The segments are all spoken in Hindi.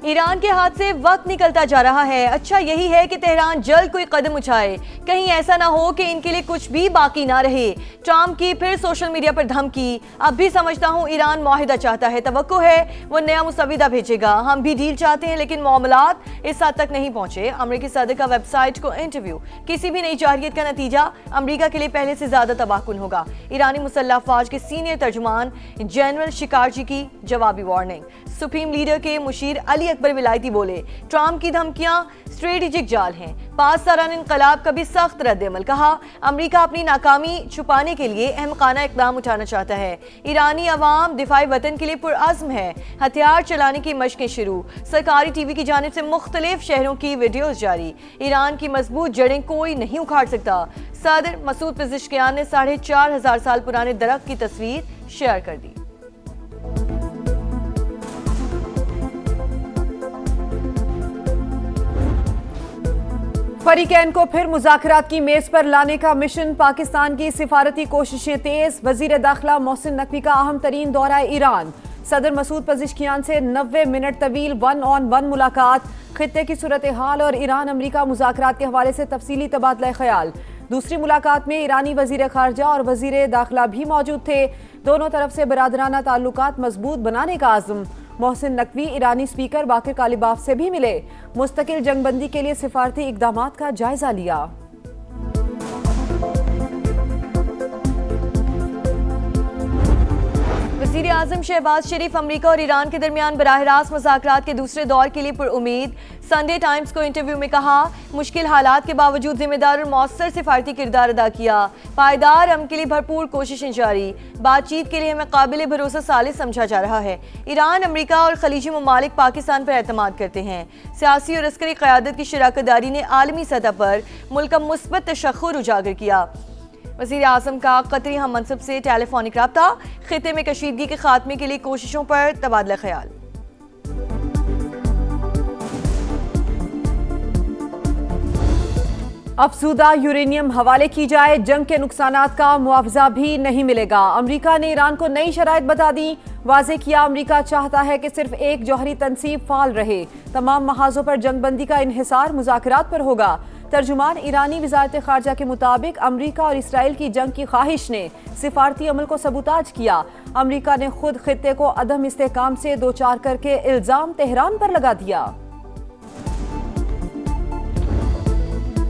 ईरान के हाथ से वक्त निकलता जा रहा है। अच्छा यही है कि तेहरान जल्द कोई कदम उठाए, कहीं ऐसा ना हो कि इनके लिए कुछ भी बाकी ना रहे। ट्रंप की फिर सोशल मीडिया पर धमकी। अब भी समझता हूँ ईरान मुआहिदा चाहता है, तवक्को है वो नया मुसविदा भेजेगा। हम भी डील चाहते हैं लेकिन मामलात इस हद तक नहीं पहुंचे। अमेरिकी सदर का वेबसाइट को इंटरव्यू। किसी भी नई जारहियत का नतीजा अमेरिका के लिए पहले से ज्यादा तबाहकुन होगा। ईरानी मुसल्लह अफवाज के सीनियर तर्जुमान जनरल शिकारजी की जवाबी वार्निंग। सुप्रीम लीडर के मुशीर अली अकबर विलायती बोले, ट्रंप की धमकियां स्ट्रेटेजिक जाल हैं। 5 सालाना इंकलाब का भी सख्त रद्द-ए-अमल। कहा अमेरिका अपनी नाकामी छुपाने के लिए अहमकाना इकदाम उठाना चाहता है। ईरानी अवाम दिफाई वतन के लिए पुरअज़्म है। हथियार चलाने की मशकें शुरू। सरकारी टीवी की जानिब से मुख्तलिफ शहरों की वीडियोज जारी। ईरान की मजबूत जड़ें कोई नहीं उखाड़ सकता। सदर मसूद पेज़ेश्कियान ने 4500 साल पुराने दरख्त की तस्वीर शेयर कर दी। फरीकैन को फिर मुज़ाकरात की मेज पर लाने का मिशन। पाकिस्तान की सिफारती कोशिशें तेज। वजीर दाखिला मोहसिन नकवी का अहम तरीन दौरा ईरान। सदर मसूद पेज़ेश्कियान से 90 मिनट तवील 1-on-1 मुलाकात। खित्ते की सूरत हाल और ईरान अमरीका मुज़ाकरात के हवाले से तफसीली तबादला ख्याल। दूसरी मुलाकात में ईरानी वजीर खारजा और वजीर दाखिला भी मौजूद थे। दोनों तरफ से बरादराना ताल्लुकात मजबूत बनाने का आज़म। मोहसिन नकवी ईरानी स्पीकर बाकिर कालिबाफ से भी मिले। मुस्तकिल जंगबंदी के लिए सिफारती इकदामात का जायजा लिया। वज़ीर आज़म शहबाज शरीफ अमेरिका और ईरान के दरमियान बराह रास्त मुज़ाकरात के दूसरे दौर के लिए पुरउम्मीद। संडे टाइम्स को इंटरव्यू में कहा, मुश्किल हालात के बावजूद जिम्मेदार और मौसर सिफारती किरदार अदा किया। पायदार अमन के लिए भरपूर कोशिशें जारी। बातचीत के लिए हमें काबिल भरोसा सालिस समझा जा रहा है। ईरान, अमेरिका और खलीजी ममालिक पाकिस्तान पर एतमाद करते हैं। सियासी और अस्करी क़यादत की शराकतदारी ने आलमी सतह पर मुल्क का मुस्बत तशख्खुर उजागर किया। वज़ीर आज़म का कतरी हम मनसब से टेलीफोनिक रब्ता। खित्ते में कशीदगी के खात्मे के लिए कोशिशों पर तबादला ख्याल। अफसूदा यूरेनियम हवाले की जाए, जंग के नुकसानात का मुआवजा भी नहीं मिलेगा। अमेरिका ने ईरान को नई शराइत बता दी। वाज़े किया अमेरिका चाहता है कि सिर्फ एक जौहरी तनसीब फाल रहे। तमाम महाजों पर जंगबंदी का इन्हिसार मुज़ाकरात पर होगा। तर्जुमान ईरानी वज़ारत ख़ारजा के मुताबिक अमेरिका और इसराइल की जंग की ख्वाहिश ने सिफारती अमल को सबूताज किया। अमेरिका ने खुद खित्ते को अदम इस्तेहकाम से दो चार करके इल्ज़ाम तेहरान पर लगा दिया।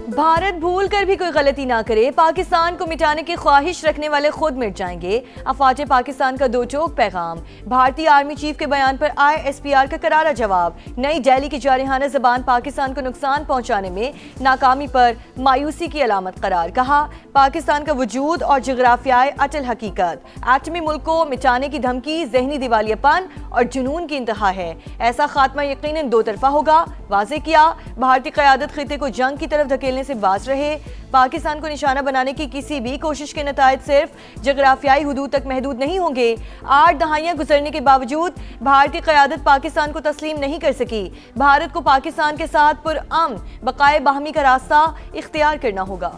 भारत भूल कर भी कोई गलती ना करे। पाकिस्तान को मिटाने की ख्वाहिश रखने वाले खुद मिट जाएंगे। अफवाज पाकिस्तान का दो टोक पैगाम। भारतीय आर्मी चीफ के बयान पर ISPR का करारा जवाब। नई दिल्ली की जारहाना जबान पाकिस्तान को नुकसान पहुंचाने में नाकामी पर मायूसी की अलामत करार। कहा पाकिस्तान का वजूद और जगराफियाई अटल हकीकत। एटमी मुल्क को मिटाने की धमकी जहनी दिवालियापन और जुनून की इंतहा है। ऐसा खात्मा यकीनन दो तरफा होगा। वाज़े किया भारतीय क़यादत खित्ते को जंग की तरफ धकेलने से बाज रहे। पाकिस्तान को निशाना बनाने की किसी भी कोशिश के नतायज सिर्फ जगराफियाई हुदूद तक महदूद नहीं होंगे। 8 दहाइयां गुजरने के बावजूद भारतीय क़यादत पाकिस्तान को तस्लीम नहीं कर सकी। भारत को पाकिस्तान के साथ पुरअमन बकाए बाहमी का रास्ता इख्तियार करना होगा।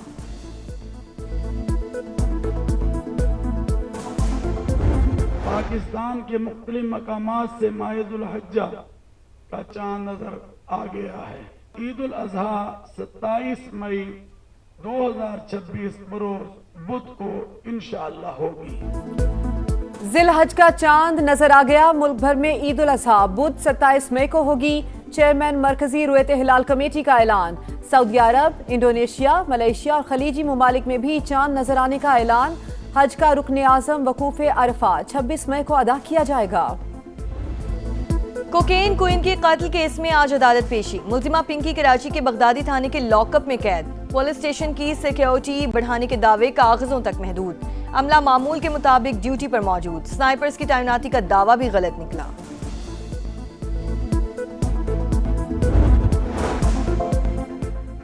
पाकिस्तान के मुख्तलिफ मकामात से माहिदुल हज्जा का चांद नजर आ गया है। ईद उल अजहा 27 मई 2026 बरोज बुध को इंशाअल्लाह होगी। जिलहज का चांद नजर आ गया। मुल्क भर में ईद उल अजहा बुध 27 मई को होगी। चेयरमैन मरकजी रुयत हिलाल कमेटी का ऐलान। सऊदी अरब, इंडोनेशिया, मलेशिया और खलीजी ममालिक में भी चांद नजर आने का ऐलान। हज का रुकन आजम वकूफ अरफा 26 मई को अदा किया जाएगा। कोकेन क्वीन के कत्ल केस में आज अदालत पेशी। मुल्जिमा पिंकी कराची के बगदादी थाने के लॉकअप में कैद। पुलिस स्टेशन की सिक्योरिटी बढ़ाने के दावे कागजों तक महदूद। अमला मामूल के मुताबिक ड्यूटी पर मौजूद। स्नाइपर्स की तैनाती का दावा भी गलत निकला।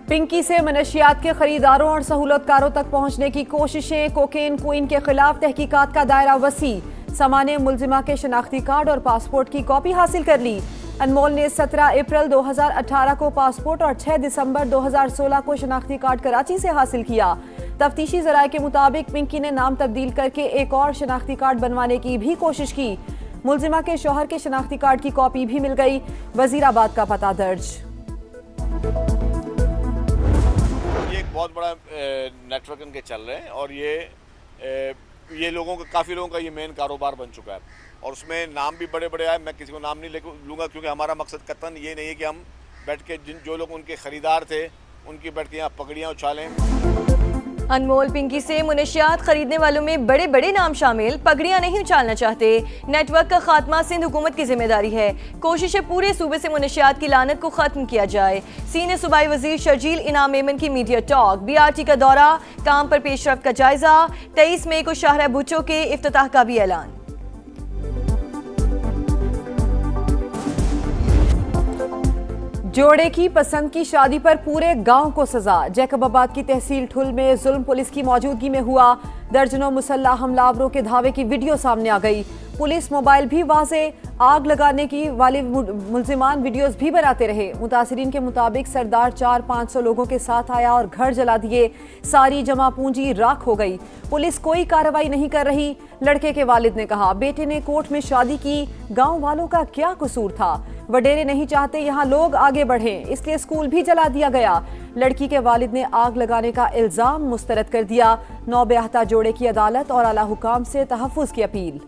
पिंकी से मनशियात के खरीदारों और सहूलतकारों तक पहुंचने की कोशिशें। कोकेन क्वीन के खिलाफ तहकीकात का दायरा वसी। समा ने मुल्जिमा के शनाख्ती कार्ड और पासपोर्ट की कॉपी हासिल कर ली। अनमोल ने 17 अप्रैल 2018 को पासपोर्ट और 6 दिसंबर 2016 को शनाख्ती कार्ड कराची से हासिल किया। तफ्तीशी जराये के मुताबिक पिंकी ने नाम तब्दील करके एक और शनाख्ती कार्ड बनवाने की भी कोशिश की। मुलजिमा के शौहर के शनाख्ती कार्ड की कॉपी भी मिल गई। वजीराबाद का पता दर्ज। ये एक बहुत बड़ा नेटवर्क इनके चल रहे हैं और ये लोगों का, काफ़ी लोगों का ये मेन कारोबार बन चुका है और उसमें नाम भी बड़े बड़े आए। मैं किसी को नाम नहीं लूँगा क्योंकि हमारा मकसद कतन ये नहीं है कि हम बैठ के जो लोग उनके खरीदार थे उनकी बैठ के यहाँ पगड़ियाँ उछालें। अनमोल पिंकी से मुनशियात खरीदने वालों में बड़े बड़े नाम शामिल, पगड़ियां नहीं उछालना चाहते। नेटवर्क का खात्मा सिंध हुकूमत की जिम्मेदारी है। कोशिश है पूरे सूबे से मुनशियात की लानत को खत्म किया जाए। सीनियर सूबाई वजीर शर्जील इनाम मेमन की मीडिया टॉक। BRT का दौरा, काम पर पेशरफ्त का जायजा। 23 मई को शाहरा बूचो के इफ्तिताह का भी ऐलान। जोड़े की पसंद की शादी पर पूरे गांव को सजा। जैकबाबाद की तहसील ठुल में जुल्म पुलिस की मौजूदगी में हुआ। दर्जनों मुसल्ला हमलावरों के धावे की वीडियो सामने आ गई। पुलिस मोबाइल भी वाजे। आग लगाने की वाले मुलजिमान वीडियोस भी बनाते रहे। मुतासिरीन के मुताबिक सरदार 400-500 लोगों के साथ आया और घर जला दिए। सारी जमा पूंजी राख हो गई। पुलिस कोई कार्रवाई नहीं कर रही। लड़के के वालिद ने कहा, बेटे ने कोर्ट में शादी की, गांव वालों का क्या कसूर था? वडेरे नहीं चाहते यहाँ लोग आगे बढ़ें, इसलिए स्कूल भी जला दिया गया। लड़की के वालिद ने आग लगाने का इल्जाम मुस्तरद कर दिया। नौब्याहता जोड़े की अदालत और आला हुकाम से तहफ्फुज की अपील।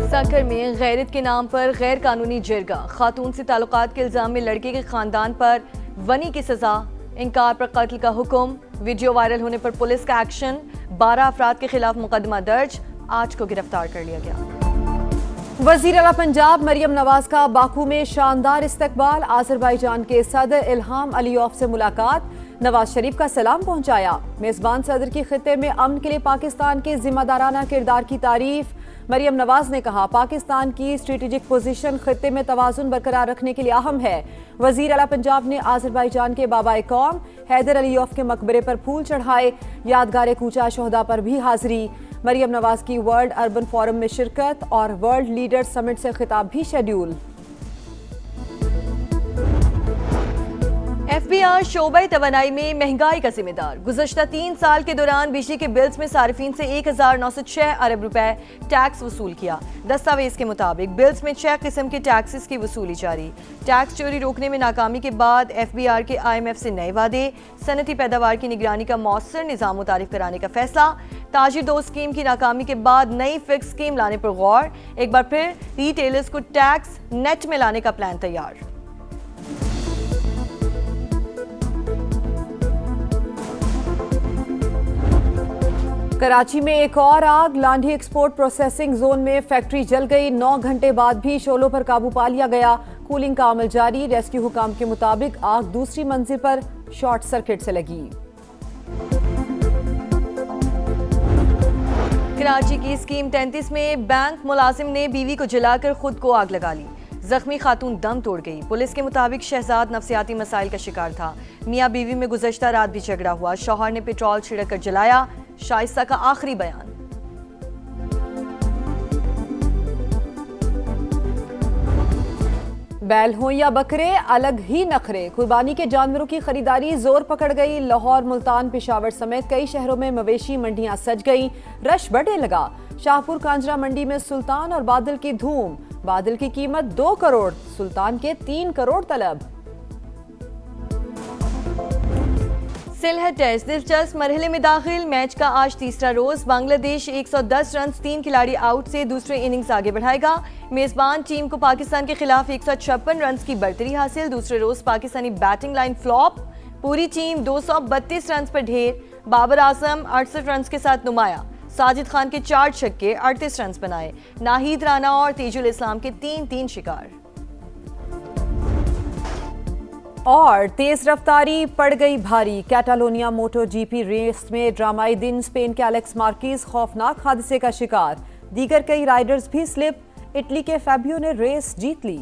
सक्कर में गैरत के नाम पर गैर कानूनी जिरगा। खातून से ताल्लुकात के इल्जाम में लड़के के खानदान पर वनी की सजा। इनकार पर कत्ल का हुक्म। वीडियो वायरल होने पर पुलिस का एक्शन। 12 अफराद के खिलाफ मुकदमा दर्ज। 8 को गिरफ्तार कर लिया गया। वजीर आला पंजाब मरियम नवाज का बाकू में शानदार इस्तकबाल। आज़रबाईजान के सदर इल्हाम अलीयॉफ से मुलाकात। नवाज शरीफ का सलाम पहुंचाया। मेजबान सदर की खित्ते में अमन के लिए पाकिस्तान के जिम्मेदाराना किरदार की तारीफ। मरियम नवाज ने कहा, पाकिस्तान की स्ट्रेटेजिक पोजीशन खित्ते में तवाजुन बरकरार रखने के लिए अहम है। वजीर आला पंजाब ने आज़रबाईजान के बाबाए कौम हैदर अलीयॉफ के मकबरे पर फूल चढ़ाए। यादगार कूचा शोहदा पर भी हाजिरी। मरियम नवाज की वर्ल्ड अर्बन फोरम में शिरकत और वर्ल्ड लीडर्स समिट से खिताब भी शेड्यूल। FBR शोबे तवानाई में महंगाई का जिम्मेदार। गुज़श्ता 3 साल के दौरान बिजली के बिल्स में सार्फिन से 1906 अरब रुपए टैक्स वसूल किया। दस्तावेज के मुताबिक बिल्स में 6 किस्म के टैक्सेस की वसूली जारी। टैक्स चोरी रोकने में नाकामी के बाद FBR के IMF से नए वादे। सनती पैदावार की निगरानी का मौसर निज़ाम मुतारिफ कराने का फैसला। ताजिर 2 स्कीम की नाकामी के बाद नई फिक्स स्कीम लाने पर गौर। एक बार फिर रिटेलर्स को टैक्स नेट में लाने का प्लान तैयार। कराची में एक और आग। लांढी एक्सपोर्ट प्रोसेसिंग जोन में फैक्ट्री जल गई। 9 घंटे बाद भी शोलों पर काबू पा लिया गया। कूलिंग का अमल जारी। रेस्क्यू हुकाम के मुताबिक आग दूसरी मंजिल पर शॉर्ट सर्किट से लगी। कराची की स्कीम 33 में बैंक मुलाजिम ने बीवी को जलाकर खुद को आग लगा ली। जख्मी खातून दम तोड़ गई। पुलिस के मुताबिक शहजाद नफसियाती मसाइल का शिकार था। मियाँ बीवी में गुज़श्ता रात भी झगड़ा हुआ। शौहर ने पेट्रोल छिड़क कर जलाया। शाइस्ता का आखिरी बयान। बैल हों या बकरे, अलग ही नखरे। कुर्बानी के जानवरों की खरीदारी जोर पकड़ गई। लाहौर, मुल्तान, पेशावर समेत कई शहरों में मवेशी मंडियां सज गईं। रश बढ़ने लगा। शाहपुर कांजरा मंडी में सुल्तान और बादल की धूम। बादल की कीमत 2 करोड़, सुल्तान के 3 करोड़ तलब। सिलहट टेस्ट दिलचस्प मरहले में दाखिल। मैच का आज तीसरा रोज। बांग्लादेश 110 रन 3 खिलाड़ी आउट से दूसरे इनिंग्स आगे बढ़ाएगा। मेजबान टीम को पाकिस्तान के खिलाफ 156 रन की बढ़तरी हासिल। दूसरे रोज पाकिस्तानी बैटिंग लाइन फ्लॉप। पूरी टीम 232 रन पर ढेर। बाबर आजम 68 रन के साथ नुमाया। साजिद खान के 4 छक्के 38 रन बनाए। नाहिद राना और तेजुल इस्लाम के 3-3 शिकार। और तेज रफ्तारी पड़ गई भारी। कैटालोनिया मोटो GP रेस में ड्रामाई दिन। स्पेन के एलेक्स मार्किस खौफनाक हादसे का शिकार। दीगर कई राइडर्स भी स्लिप। इटली के फैबियो ने रेस जीत ली।